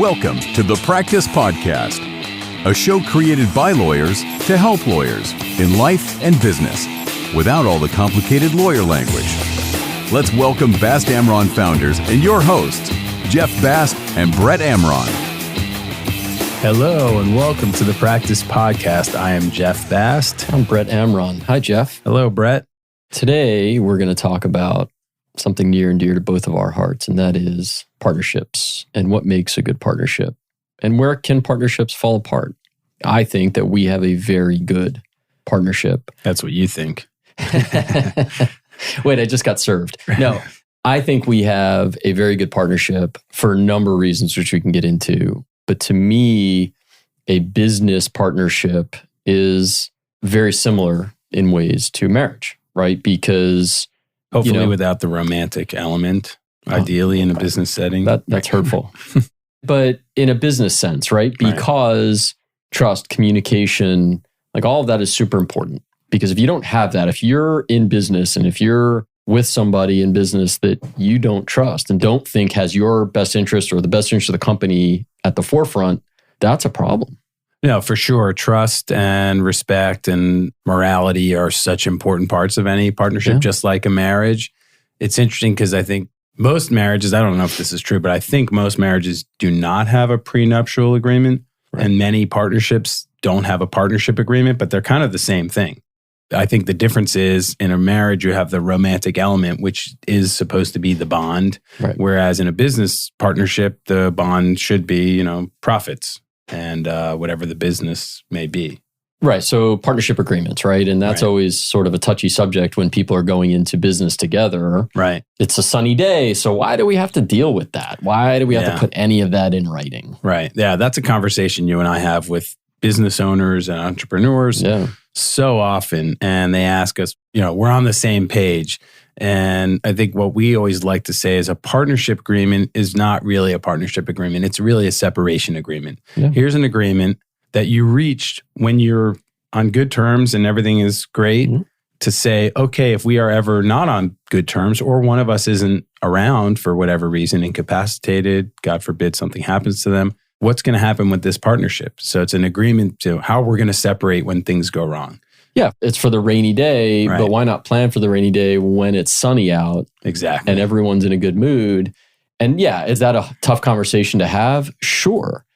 Welcome to the Practice Podcast, a show created by lawyers to help lawyers in life and business without all the complicated lawyer language. Let's welcome Bast Amron founders and your hosts, Jeff Bast and Brett Amron. Hello and welcome to the Practice Podcast. I am Jeff Bast. I'm Brett Amron. Hi, Jeff. Hello, Brett. Today, we're going to talk about something near and dear to both of our hearts, and that is partnerships and what makes a good partnership. And where can partnerships fall apart? I think that we have a very good partnership. That's what you think. Wait, I just got served. No, I think we have a very good partnership for a number of reasons, which we can get into. But to me, a business partnership is very similar in ways to marriage, right? Because hopefully without the romantic element, ideally in a business setting. That's hurtful. But in a business sense, right? Because trust, communication, like all of that is super important. Because if you don't have that, if you're in business and if you're with somebody in business that you don't trust and don't think has your best interest or the best interest of the company at the forefront, that's a problem. No, for sure. Trust and respect and morality are such important parts of any partnership, just like a marriage. It's interesting because I think most marriages, I don't know if this is true, but I think most marriages do not have a prenuptial agreement. Right. And many partnerships don't have a partnership agreement, but they're kind of the same thing. I think the difference is in a marriage, you have the romantic element, which is supposed to be the bond. Right. Whereas in a business partnership, the bond should be, profits and whatever the business may be. Right. So partnership agreements, right? And that's always sort of a touchy subject when people are going into business together. Right. It's a sunny day. So why do we have to deal with that? Why do we have to put any of that in writing? Right. Yeah. That's a conversation you and I have with business owners and entrepreneurs so often. And they ask us, we're on the same page. And I think what we always like to say is a partnership agreement is not really a partnership agreement. It's really a separation agreement. Yeah. Here's an agreement that you reached when you're on good terms and everything is great to say, okay, if we are ever not on good terms or one of us isn't around for whatever reason, incapacitated, God forbid something happens to them, what's going to happen with this partnership? So it's an agreement to how we're going to separate when things go wrong. Yeah, it's for the rainy day, but why not plan for the rainy day when it's sunny out? Exactly. And everyone's in a good mood. And is that a tough conversation to have? Sure.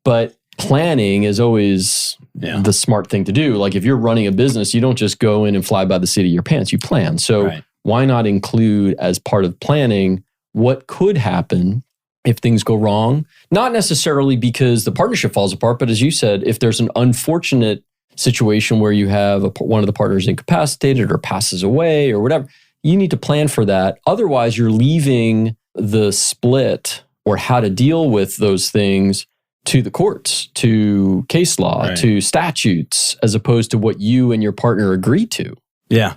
But planning is always the smart thing to do. Like if you're running a business, you don't just go in and fly by the seat of your pants. You plan. So why not include as part of planning what could happen if things go wrong? Not necessarily because the partnership falls apart, but as you said, if there's an unfortunate situation where you have one of the partners incapacitated or passes away or whatever, you need to plan for that. Otherwise, you're leaving the split or how to deal with those things to the courts, to case law, to statutes, as opposed to what you and your partner agree to. Yeah.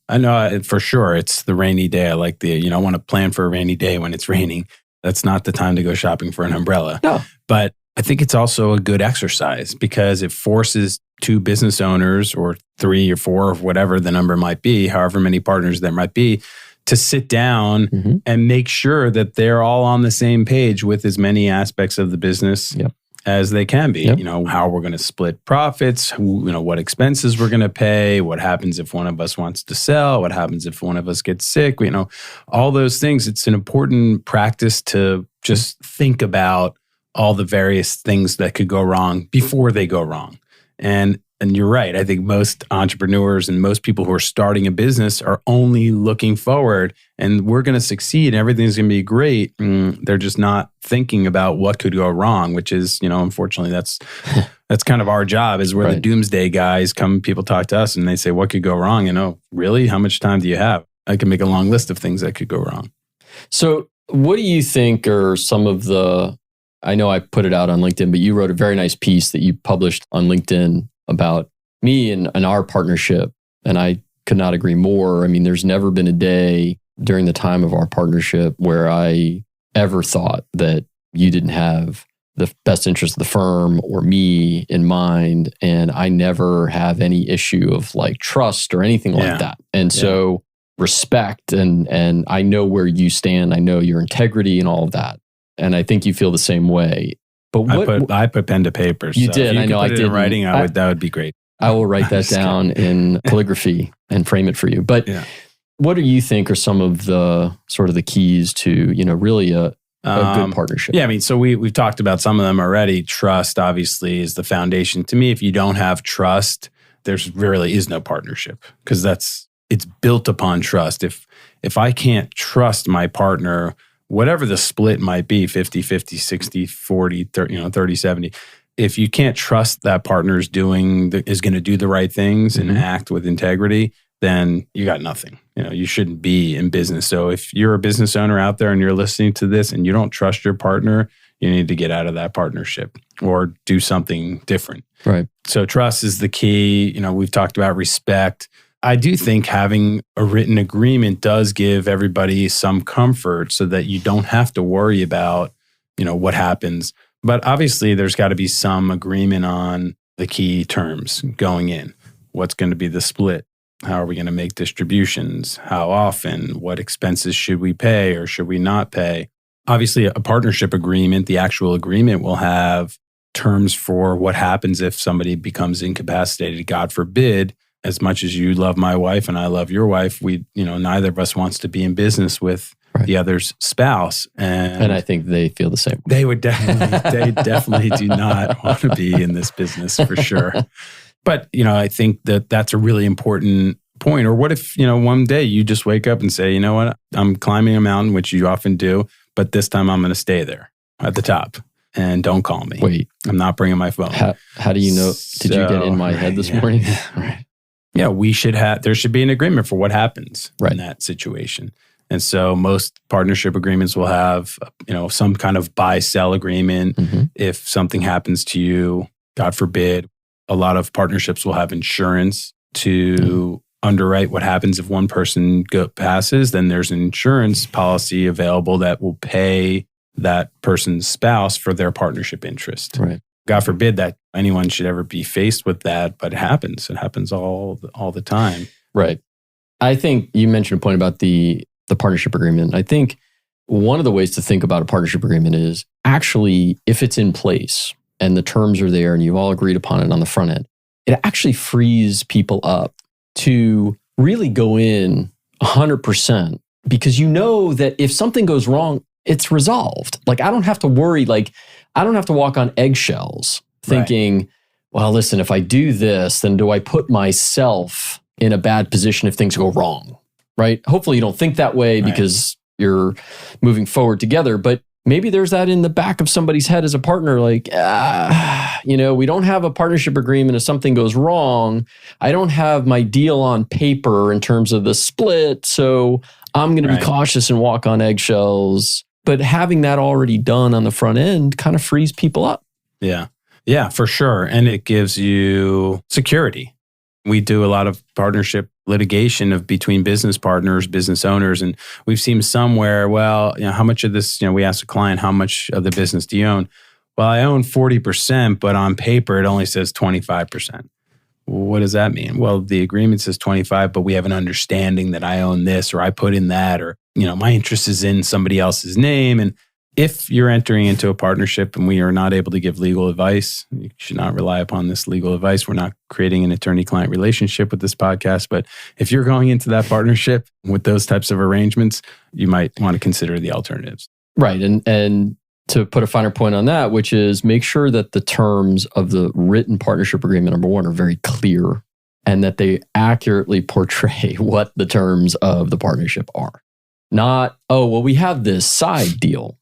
I know for sure. It's the rainy day. I like I want to plan for a rainy day when it's raining. That's not the time to go shopping for an umbrella. No. But I think it's also a good exercise because it forces two business owners or 3 or 4 or whatever the number might be, however many partners there might be, to sit down and make sure that they're all on the same page with as many aspects of the business as they can be. How we're going to split profits, what expenses we're going to pay, what happens if one of us wants to sell, what happens if one of us gets sick, all those things. It's an important practice to just think about all the various things that could go wrong before they go wrong. And you're right. I think most entrepreneurs and most people who are starting a business are only looking forward and we're going to succeed and everything's going to be great. They're just not thinking about what could go wrong, which is, unfortunately, that's kind of our job is we're the doomsday guys. People talk to us and they say, what could go wrong? Really? How much time do you have? I can make a long list of things that could go wrong. So what do you think are some of I know I put it out on LinkedIn, but you wrote a very nice piece that you published on LinkedIn about me and our partnership. And I could not agree more. I mean, there's never been a day during the time of our partnership where I ever thought that you didn't have the best interest of the firm or me in mind. And I never have any issue of trust or anything like that. And so respect and I know where you stand. I know your integrity and all of that. And I think you feel the same way. But what I put pen to paper. You did. If I know. I did in writing. That would be great. I will write that down in calligraphy and frame it for you. But what do you think are some of the sort of the keys to, really a good partnership? Yeah, I mean, so we've talked about some of them already. Trust, obviously, is the foundation. To me, if you don't have trust, there's really is no partnership, because it's built upon trust. If I can't trust my partner, whatever the split might be, 50-50, 60-40, 30-70, if you can't trust that partner is going to do the right things and act with integrity, then you got nothing. You shouldn't be in business. So if you're a business owner out there and you're listening to this and you don't trust your partner, you need to get out of that partnership or do something different. Right. So trust is the key. We've talked about respect. I do think having a written agreement does give everybody some comfort so that you don't have to worry about, what happens. But obviously there's got to be some agreement on the key terms going in. What's going to be the split? How are we going to make distributions? How often? What expenses should we pay or should we not pay? Obviously, a partnership agreement, the actual agreement will have terms for what happens if somebody becomes incapacitated. God forbid, as much as you love my wife and I love your wife, neither of us wants to be in business with the other's spouse. And I think they feel the same. They definitely do not want to be in this business for sure. But, I think that's a really important point. Or what if, one day you just wake up and say, you know what, I'm climbing a mountain, which you often do, but this time I'm going to stay there at the top and don't call me. Wait. I'm not bringing my phone. How do you know? Did you get in my head this morning? Right. Yeah, there should be an agreement for what happens in that situation. And so most partnership agreements will have, some kind of buy-sell agreement. If something happens to you, God forbid, a lot of partnerships will have insurance to underwrite what happens if one person passes. Then there's an insurance policy available that will pay that person's spouse for their partnership interest. Right. God forbid that anyone should ever be faced with that, but it happens. It happens all the time. Right. I think you mentioned a point about the partnership agreement. I think one of the ways to think about a partnership agreement is actually, if it's in place and the terms are there and you've all agreed upon it on the front end, it actually frees people up to really go in 100%, because that if something goes wrong, it's resolved. Like, I don't have to worry. Like, I don't have to walk on eggshells thinking, well, listen, if I do this, then do I put myself in a bad position if things go wrong? Right? Hopefully you don't think that way because you're moving forward together. But maybe there's that in the back of somebody's head as a partner, like, we don't have a partnership agreement. If something goes wrong, I don't have my deal on paper in terms of the split. So I'm going to be cautious and walk on eggshells. But having that already done on the front end kind of frees people up. Yeah. Yeah, for sure. And it gives you security. We do a lot of partnership litigation between business partners, business owners, and we've seen somewhere, how much of this, we asked a client, how much of the business do you own? Well, I own 40%, but on paper, it only says 25%. What does that mean? Well, the agreement says 25, but we have an understanding that I own this, or I put in that, or, my interest is in somebody else's name. And if you're entering into a partnership and we are not able to give legal advice, you should not rely upon this legal advice. We're not creating an attorney-client relationship with this podcast. But if you're going into that partnership with those types of arrangements, you might want to consider the alternatives. Right. And to put a finer point on that, which is make sure that the terms of the written partnership agreement, number one, are very clear and that they accurately portray what the terms of the partnership are. Not, we have this side deal,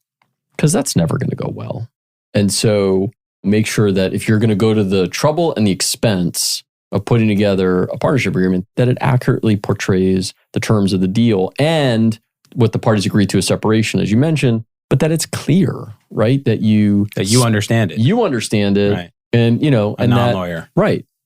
because that's never going to go well. And so make sure that if you're going to go to the trouble and the expense of putting together a partnership agreement, that it accurately portrays the terms of the deal and what the parties agreed to a separation, as you mentioned, but that it's clear, right? That you understand it. You understand it. Right. And, a non-lawyer.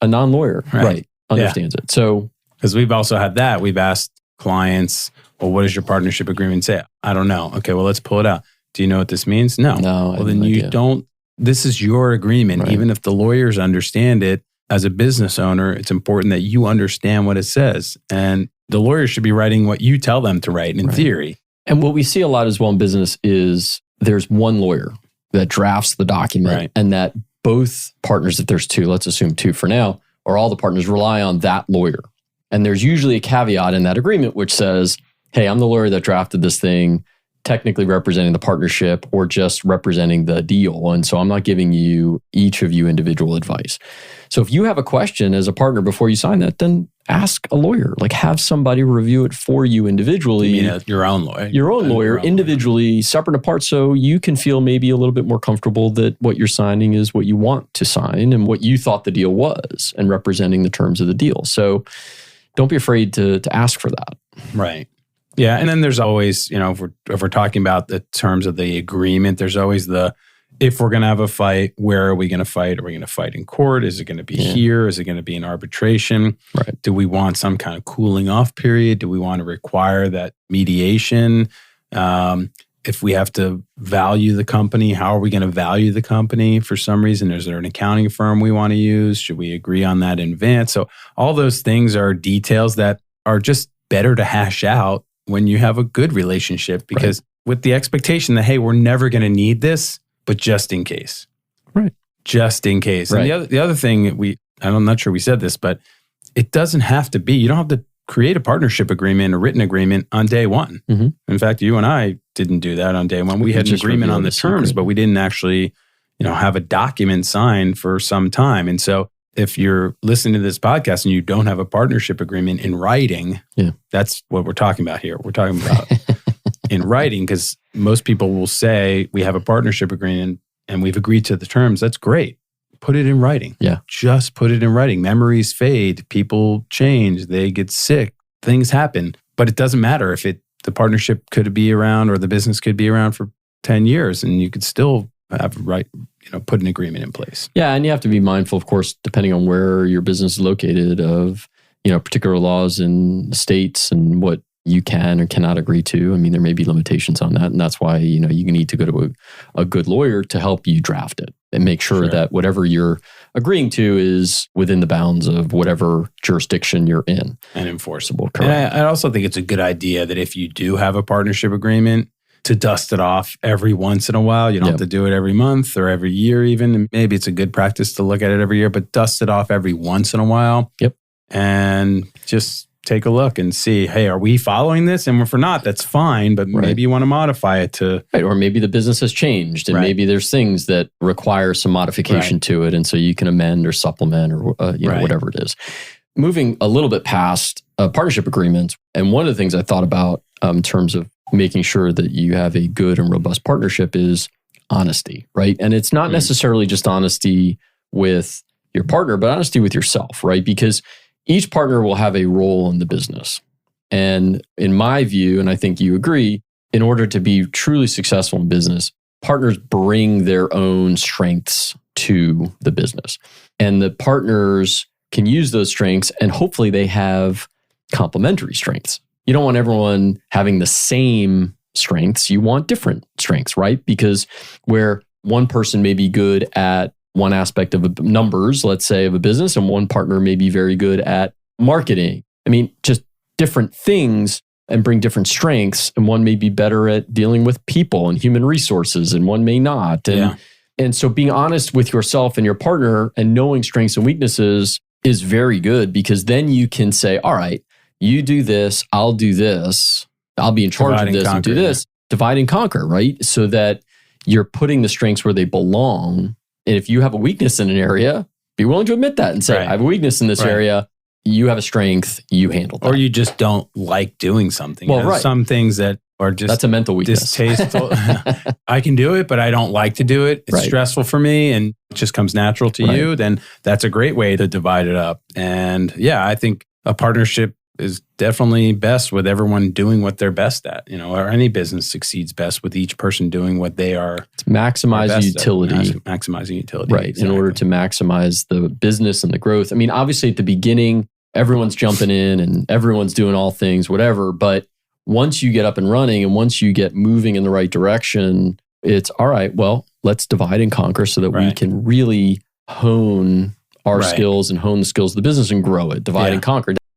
A non-lawyer. Right. Understands it. So, because we've also had that. We've asked clients, well, what does your partnership agreement say? I don't know. Okay, well, let's pull it out. Do you know what this means? No. Well, then you don't. This is your agreement. Right. Even if the lawyers understand it, as a business owner, it's important that you understand what it says. And the lawyers should be writing what you tell them to write in theory. And what we see a lot as well in business is there's one lawyer that drafts the document, Right. and that both partners, if there's two, let's assume two for now, or all the partners rely on that lawyer. And there's usually a caveat in that agreement which says, hey, I'm the lawyer that drafted this thing, technically representing the partnership or just representing the deal. And so I'm not giving you, each of you, individual advice. So if you have a question as a partner before you sign that, then ask a lawyer. Like, have somebody review it for you individually. You mean your own lawyer? Your own lawyer, individually, separate and apart, so you can feel maybe a little bit more comfortable that what you're signing is what you want to sign and what you thought the deal was, and representing the terms of the deal. So don't be afraid to ask for that. Right. Yeah. And then there's always, if we're talking about the terms of the agreement, there's always if we're going to have a fight, where are we going to fight? Are we going to fight in court? Is it going to be here? Is it going to be in arbitration? Right. Do we want some kind of cooling off period? Do we want to require that mediation? If we have to value the company, how are we going to value the company for some reason? Is there an accounting firm we want to use? Should we agree on that in advance? So all those things are details that are just better to hash out when you have a good relationship, because with the expectation that, hey, we're never going to need this, but just in case. Right. Just in case. Right. And the other thing I'm not sure we said this, but it doesn't have to be, you don't have to create a partnership agreement, a written agreement on day one. Mm-hmm. In fact, you and I didn't do that on day one. We had an agreement on the terms, but we didn't actually, have a document signed for some time. And so if you're listening to this podcast and you don't have a partnership agreement in writing, that's what we're talking about here. We're talking about in writing, because most people will say we have a partnership agreement and we've agreed to the terms. That's great. Put it in writing. Yeah. Just put it in writing. Memories fade. People change. They get sick. Things happen. But it doesn't matter if the partnership could be around or the business could be around for 10 years and you could still have put an agreement in place. Yeah. And you have to be mindful, of course, depending on where your business is located, of, particular laws in states and what you can or cannot agree to. I mean, there may be limitations on that. And that's why, you need to go to a good lawyer to help you draft it and make sure that whatever you're agreeing to is within the bounds of whatever jurisdiction you're in. And enforceable. Correct. And I also think it's a good idea that if you do have a partnership agreement, to dust it off every once in a while. You don't have to do it every month or every year even. And maybe it's a good practice to look at it every year, but dust it off every once in a while. Yep. And just take a look and see, hey, are we following this? And if we're not, that's fine, but maybe you want to modify it to... Right, or maybe the business has changed and maybe there's things that require some modification to it. And so you can amend or supplement or whatever it is. Moving a little bit past partnership agreements, and one of the things I thought about in terms of making sure that you have a good and robust partnership is honesty, right? And it's not necessarily just honesty with your partner, but honesty with yourself, right? Because each partner will have a role in the business. And in my view, and I think you agree, in order to be truly successful in business, partners bring their own strengths to the business. And the partners can use those strengths, and hopefully they have complementary strengths. You don't want everyone having the same strengths. You want different strengths, right? Because where one person may be good at one aspect of numbers, let's say, of a business, and one partner may be very good at marketing. I mean, just different things and bring different strengths. And one may be better at dealing with people and human resources, and one may not. And so being honest with yourself and your partner and knowing strengths and weaknesses is very good, because then you can say, all right, you do this, I'll do this, I'll be in charge of this and do this. Divide and conquer, right? So that you're putting the strengths where they belong. And if you have a weakness in an area, be willing to admit that and say, I have a weakness in this area. You have a strength, you handle that. Or you just don't like doing something. Well, some things that are just... That's a mental weakness. Distasteful. I can do it, but I don't like to do it. It's stressful for me and it just comes natural to you. Then that's a great way to divide it up. And I think a partnership is definitely best with everyone doing what they're best at, or any business succeeds best with each person doing what they are. It's maximize utility. Maximizing utility. Right. Exactly. In order to maximize the business and the growth. I mean, obviously at the beginning, everyone's jumping in and everyone's doing all things, whatever. But once you get up and running and once you get moving in the right direction, it's all right, well, let's divide and conquer so that we can really hone our skills and hone the skills of the business and grow it. Divide and conquer.